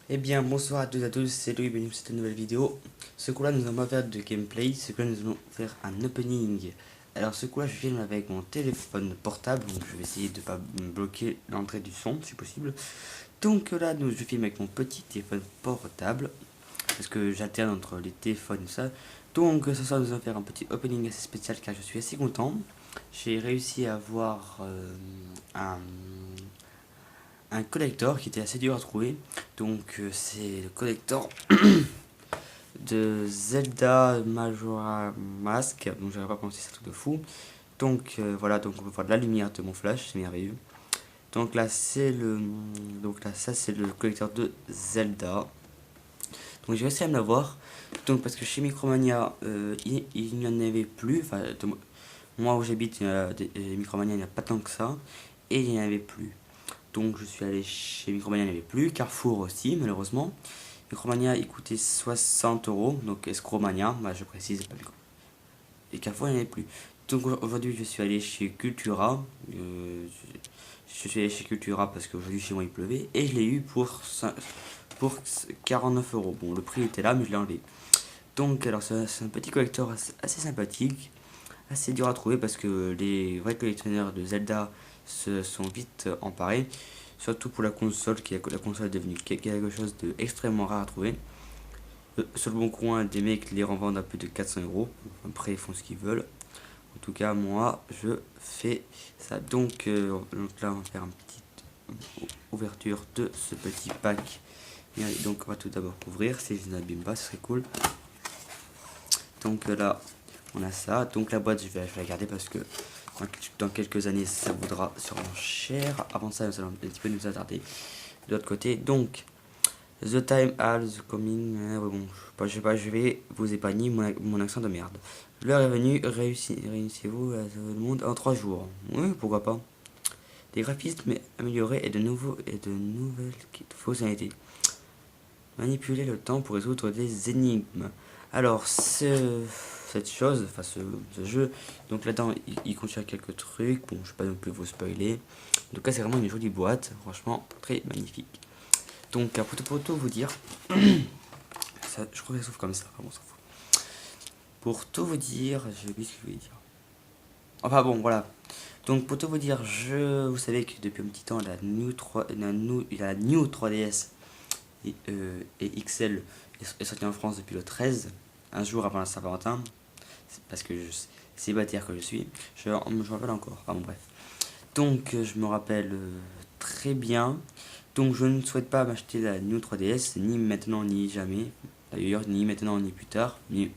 Eh bien, bonsoir à toutes et à tous, c'est Louis, bienvenue pour cette nouvelle vidéo. Ce coup-là, nous allons pas faire de gameplay, ce coup-là, nous allons faire un opening. Alors, ce coup-là, je filme avec mon téléphone portable, donc je vais essayer de ne pas me bloquer l'entrée du son, si possible. Donc là, je filme avec mon petit téléphone portable, parce que j'alterne entre les téléphones et ça. Donc, ce soir, nous allons faire un petit opening assez spécial, car je suis assez content. J'ai réussi à avoir un collector qui était assez dur à trouver. Donc c'est le collector de Zelda Majora Mask. Donc j'aurais pas pensé ça, truc de fou. Donc voilà, donc on peut voir de la lumière de mon flash, c'est merveilleux. Donc là c'est le donc là ça c'est le collecteur de Zelda. Donc j'ai réussi à me l'avoir. Donc parce que chez Micromania il n'y en avait plus. Enfin moi où j'habite Micromania il n'y a pas tant que ça. Et il n'y en avait plus. Donc je suis allé chez Micromania, il n'y avait plus. Carrefour aussi, malheureusement. Micromania, il coûtait 60 euros. Donc Escromania, bah, je précise. Et Carrefour, il n'y en avait plus. Donc aujourd'hui, je suis allé chez Cultura. Je suis allé chez Cultura parce qu'aujourd'hui, chez moi, il pleuvait. Et je l'ai eu pour 49 euros. Bon, le prix était là, mais je l'ai enlevé. Donc, alors, c'est un petit collector assez sympathique. Assez dur à trouver parce que les vrais collectionneurs de Zelda se sont vite emparés. Surtout pour la console, la console est devenue quelque chose d'extrêmement rare à trouver. Sur le bon coin, des mecs les revendent à plus de 400 euros. Après, ils font ce qu'ils veulent. En tout cas, moi, je fais ça. Donc là, on va faire une petite ouverture de ce petit pack. Et donc, on va tout d'abord ouvrir. Si je n'abîme pas, ce serait cool. Donc là, on a ça. Donc la boîte, je vais la garder parce que dans quelques années, ça vaudra sûrement cher. Avant ça, nous allons un petit peu nous attarder de l'autre côté. Donc, The time has coming. Bon, je sais pas, je vais vous épargner mon accent de merde. L'heure est venue, réunissez-vous à tout le monde en 3 jours. Oui, pourquoi pas. Des graphismes améliorés et de nouvelles fonctionnalités. Manipuler le temps pour résoudre des énigmes. Alors, cette chose, enfin ce jeu, donc là-dedans, il contient quelques trucs. Bon, je vais pas non plus vous spoiler. En tout cas, c'est vraiment une jolie boîte. Franchement, très magnifique. Donc, pour tout vous dire, ça, je crois que ça s'ouvre comme ça. Enfin, bon, on s'en fout. Pour tout vous dire, j'ai oublié ce que je voulais dire. Enfin bon, voilà. Donc, pour tout vous dire, vous savez que depuis un petit temps, la New 3DS et XL est sorti en France depuis le 13, un jour avant la Saint-Valentin, parce que célibataire que je suis, je me rappelle encore. Enfin bon, bref. Donc je me rappelle très bien. Donc je ne souhaite pas m'acheter la New 3DS, ni maintenant ni jamais. D'ailleurs, ni maintenant ni plus tard, ni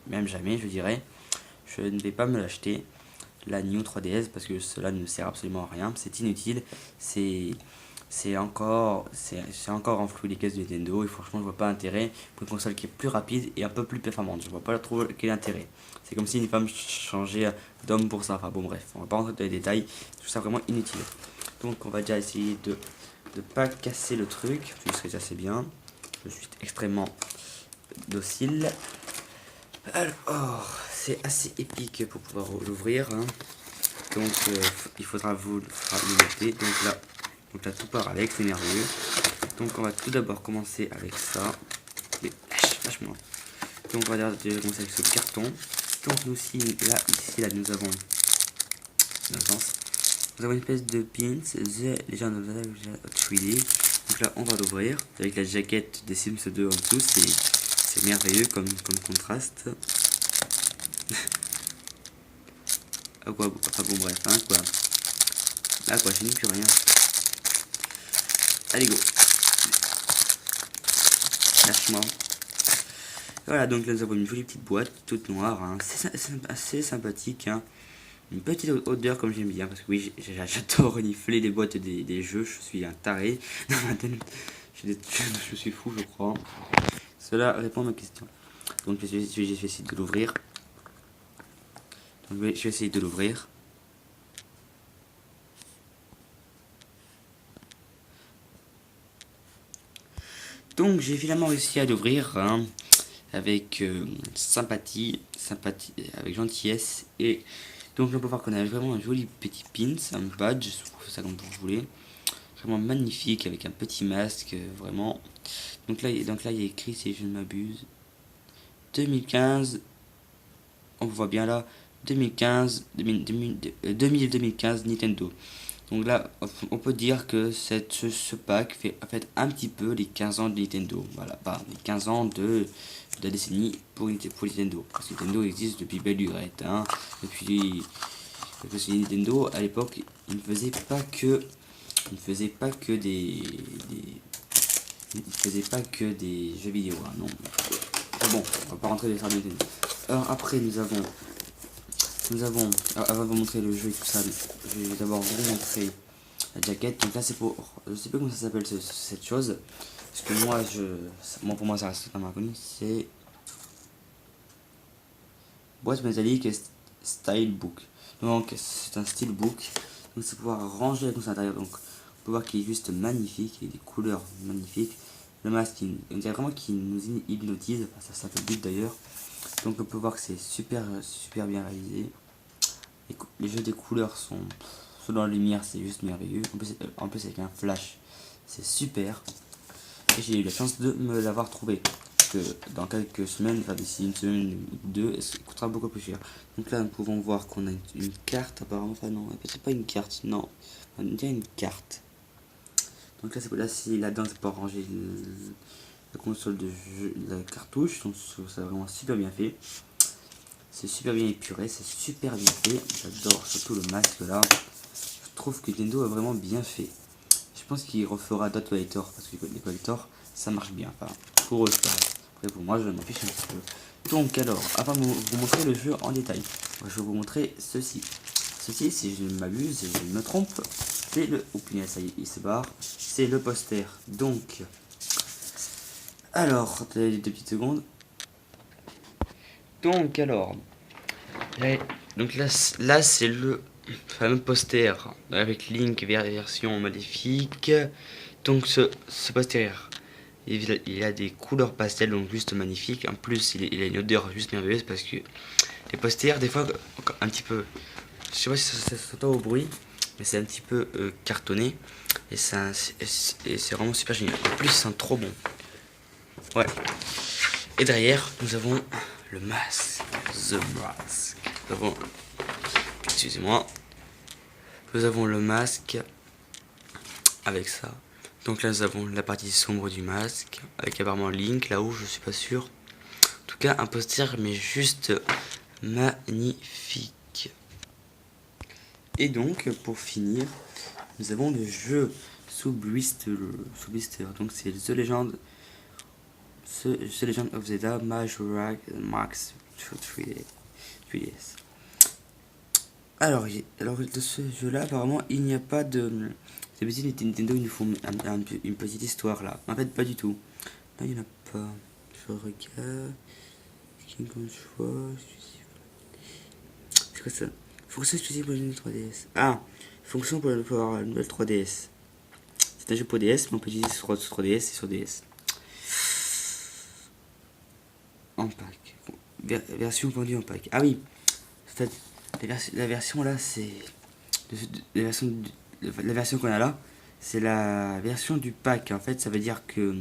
même jamais, je dirais. Je ne vais pas me l'acheter, la New 3DS, parce que cela ne sert absolument à rien. C'est inutile. C'est encore enflouer les caisses de Nintendo et franchement je vois pas intérêt pour une console qui est plus rapide et un peu plus performante. Je vois pas trop quel intérêt. C'est comme si une femme changeait d'homme pour ça. Enfin bon bref, on va pas rentrer dans les détails. Je trouve ça vraiment inutile. Donc on va déjà essayer de ne pas casser le truc. Je serai assez bien. Je suis extrêmement docile. Alors c'est assez épique pour pouvoir l'ouvrir. Hein. Donc il faudra vous le noter. Donc là tout part avec, c'est merveilleux. Donc on va tout d'abord commencer avec ça. Mais lâche-moi. Donc on va déjà commencer avec ce carton. Donc ici nous avons une espèce de pins, The Legend of Zelda 3D. Donc là on va l'ouvrir avec la jaquette des Sims 2 en dessous. C'est merveilleux comme contraste. Ah quoi, enfin bon bref, hein, quoi. Ah quoi, je n'ai plus rien. Allez go. Lâche-moi. Voilà, donc là nous avons une jolie petite boîte toute noire, hein. C'est assez sympathique, hein. Une petite odeur comme j'aime bien, parce que oui, j'adore renifler les boîtes des jeux, je suis un taré. Je suis fou, je crois. Cela répond à ma question. Donc je vais essayer de l'ouvrir. Donc je vais essayer de l'ouvrir. Donc j'ai finalement réussi à l'ouvrir, hein, avec sympathie, avec gentillesse. Et donc on peut voir qu'on a vraiment un joli petit pins, un badge, ça comme vous voulez. Vraiment magnifique avec un petit masque, vraiment Donc là il y a écrit, si je ne m'abuse, 2015. On voit bien là 2015 Nintendo. Donc là, on peut dire que ce pack fait en fait un petit peu les 15 ans de Nintendo. Voilà, bah, les 15 ans de la décennie pour Nintendo. Parce que Nintendo existe depuis belle lurette. Hein, parce que Nintendo, à l'époque, il ne faisait pas que il faisait pas que des jeux vidéo. Hein, non. Bon, on va pas rentrer dans les de Nintendo. Alors après, avant de vous montrer le jeu et tout ça, je vais d'abord vous montrer la jaquette. Donc là c'est pour, je sais pas comment ça s'appelle cette chose, parce que pour moi ça reste totalement inconnu. C'est boîte métallique style book. Donc c'est un style book, donc c'est pouvoir ranger comme ça à l'intérieur. Donc on peut voir qu'il est juste magnifique, il y a des couleurs magnifiques. Le masque, on dirait vraiment qu'il nous hypnotise, enfin, ça fait le but d'ailleurs. Donc on peut voir que c'est super bien réalisé. Les jeux des couleurs sont dans la lumière, c'est juste merveilleux. En plus avec un flash, c'est super. Et j'ai eu la chance de me l'avoir trouvé. Parce que dans quelques semaines, enfin d'ici une semaine ou deux, ça coûtera beaucoup plus cher. Donc là, nous pouvons voir qu'on a une carte apparemment. Enfin non, c'est pas une carte, non. On dirait une carte. Donc là, c'est là-dedans, c'est pour ranger la console de jeu, la cartouche. Donc c'est vraiment super bien fait. C'est super bien épuré, c'est super bien fait. J'adore surtout le masque là. Je trouve que Nintendo a vraiment bien fait. Je pense qu'il refera d'autres collectors parce que les collectors ça marche bien. Enfin, pour eux, c'est pareil. Après, pour moi, je m'en fiche un petit peu. Donc, alors, avant de vous montrer le jeu en détail, je vais vous montrer ceci. Ceci, si je ne m'abuse, si je ne me trompe, c'est le. Oh punaise, ça y est, il se barre. C'est le poster. Donc, alors, attendez 2 petites secondes. Donc, alors. Donc là c'est le fameux poster avec Link version maléfique. Donc ce poster, il a des couleurs pastel, donc juste magnifique. En plus il a une odeur juste merveilleuse parce que les posters des fois un petit peu, je sais pas si ça s'entend au bruit, mais c'est un petit peu cartonné et c'est vraiment super génial. En plus c'est trop bon. Ouais. Et derrière nous avons le masque, The Mask. Nous avons, excusez-moi, nous avons le masque avec ça. Donc là nous avons la partie sombre du masque avec apparemment Link là-haut, je suis pas sûr. En tout cas un poster mais juste magnifique. Et donc pour finir, nous avons le jeu sous blister. Donc c'est The Legend of Zelda Majora's Max 3DS. Alors de ce jeu là apparemment il n'y a pas de. D'habitude Nintendo ils nous font une petite histoire là. En fait pas du tout. Là il n'y en a pas. Je regarde. King Kong choix. C'est quoi ça? Fonction exclusive pour la nouvelle 3DS. Ah, fonction pour avoir la nouvelle 3DS. C'est un jeu pour DS, mais on peut utiliser sur 3DS et sur DS. En pack. Version vendue en pack. Ah oui. En fait, la version là, c'est. La version qu'on a là, c'est la version du pack. En fait, ça veut dire que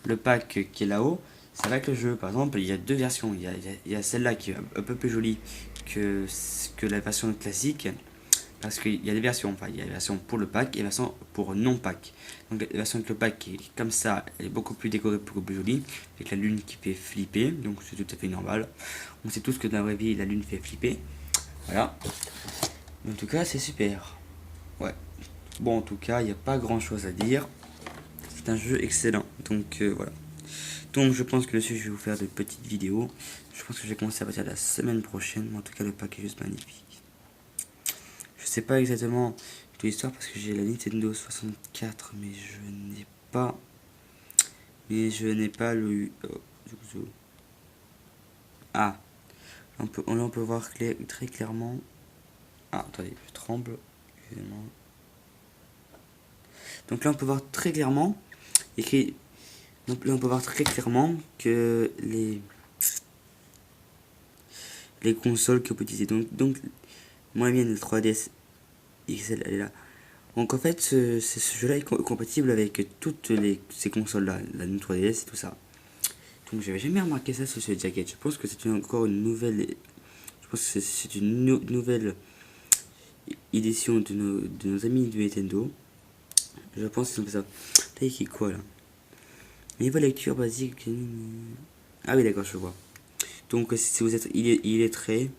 le pack qui est là-haut, ça va avec le jeu. Par exemple, il y a deux versions. Il y a celle-là qui est un peu plus jolie que la version classique. Parce qu'il y a des versions. Enfin, il y a la version pour le pack et la version pour non-pack. Donc, la version avec le pack qui est comme ça, elle est beaucoup plus décorée, beaucoup plus jolie. Avec la lune qui fait flipper. Donc, c'est tout à fait normal. On sait tous que dans la vraie vie, la lune fait flipper. Voilà. Mais en tout cas, c'est super. Ouais. Bon, en tout cas, il n'y a pas grand chose à dire. C'est un jeu excellent. Donc, voilà. Donc, je pense que dessus, je vais vous faire de petites vidéos. Je pense que je vais commencer à partir de la semaine prochaine. Mais en tout cas, le pack est juste magnifique. Je sais pas exactement toute l'histoire parce que j'ai la Nintendo 64, mais je n'ai pas le. Ah, on peut voir très clairement. Ah, attendez, je tremble. Excusez-moi. Donc là, on peut voir très clairement écrit. Donc là, on peut voir très clairement que les consoles qu'on peut utiliser. Donc moi, la mienne, le 3DS XL, elle est là. Donc en fait, ce jeu-là est compatible avec toutes ces consoles-là, la Nintendo 3DS et tout ça. Donc j'avais jamais remarqué ça sur ce jacket. Je pense que c'est encore une nouvelle. Je pense que c'est une nouvelle édition de nos amis de Nintendo. Je pense qu'ils ont fait ça. T'as écrit quoi là? Niveau lecture basique. Ah oui, d'accord, je vois. Donc si vous êtes illettré,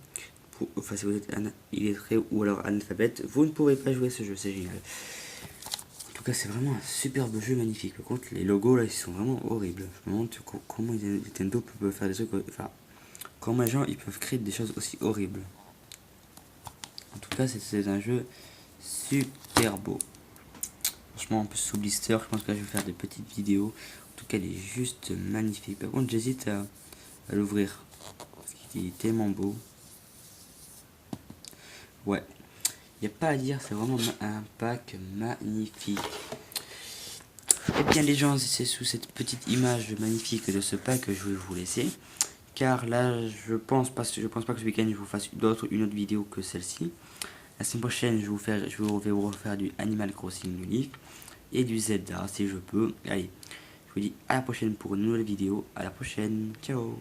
enfin si vous êtes illettré ou alors analphabète, vous ne pourrez pas jouer ce jeu, c'est génial. En tout cas, c'est vraiment un superbe jeu magnifique. Par contre, les logos là, ils sont vraiment horribles. Je me demande comment Nintendo peut faire des trucs. Enfin, comment les gens ils peuvent créer des choses aussi horribles. En tout cas, c'est un jeu super beau. Franchement, en plus sous blister, je pense que là, je vais faire des petites vidéos. En tout cas, il est juste magnifique. Par contre, j'hésite à l'ouvrir parce qu'il est tellement beau. Ouais, il n'y a pas à dire, c'est vraiment un pack magnifique. Et bien les gens, c'est sous cette petite image magnifique de ce pack que je vais vous laisser. Car là, je pense pas que ce week-end je vous fasse une autre vidéo que celle-ci. La semaine prochaine, je vais vous refaire du Animal Crossing New Leaf et du Zelda si je peux. Allez, je vous dis à la prochaine pour une nouvelle vidéo. À la prochaine, ciao.